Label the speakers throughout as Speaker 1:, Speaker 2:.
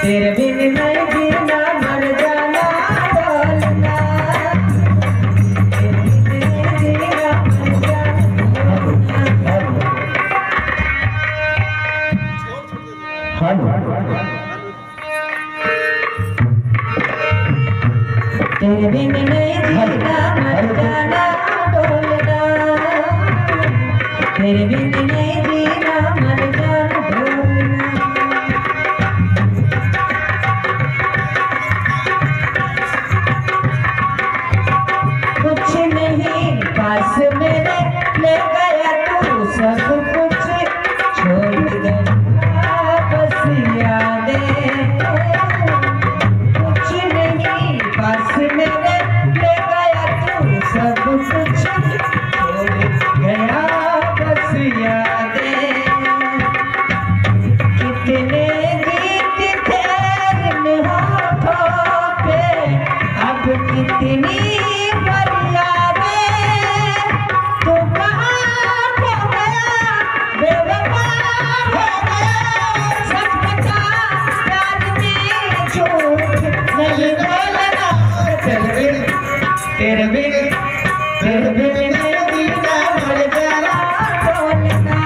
Speaker 1: तेरे बिन नहीं जीना मर जाना बोलना तेरे बिन नहीं जीना मर जाना तेरे बिन नहीं जीना मर जाना बोलना तेरे बिन नहीं जीना मर जाना बोलना कुछ नहीं पास मेरे ले गया तू सब कुछ छोड़ गया बस यादें कुछ नहीं पास मेरे ले गया तू सब कुछ छोड़ गया बस यादें कितने गीत थे इन होठों पे अब कितनी तेरे बिन नहीं जीना मर जाना बोलना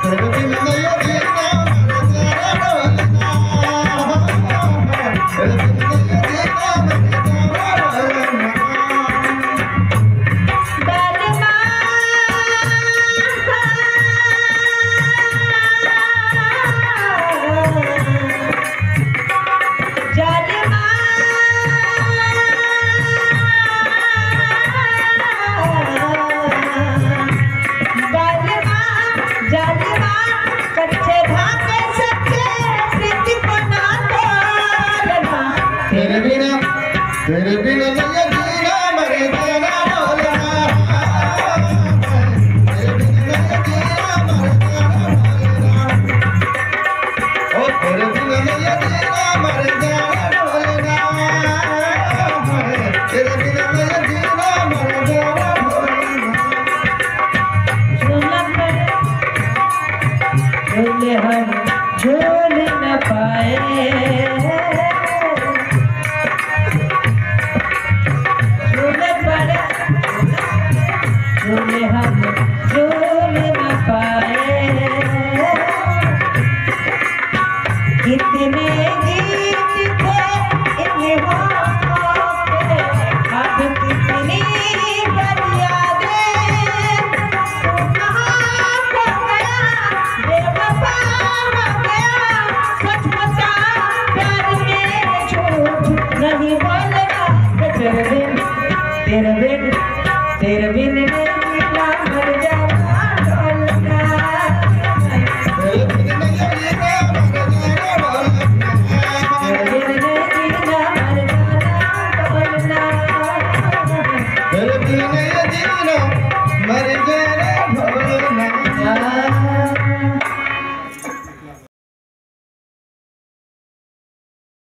Speaker 1: तेरे बिन नहीं जीना मर जाना तेरे बिना नहीं जीना मर जाना बोलना तेरे बिना नहीं जीना मर जाना बोलना ओ तेरे बिना नहीं जीना मर जाना बोलना तेरे बिना नहीं जीना मर जाना बोलना हम झूल न पाए हम झूल न पाए कितने गीत थे इन होठों पे अब कितनी यादें तू कहाँ खो गया बेवफा हो गया सच बता प्यार में झूठ नहीं बोलना तेरे बिन तेरे बिन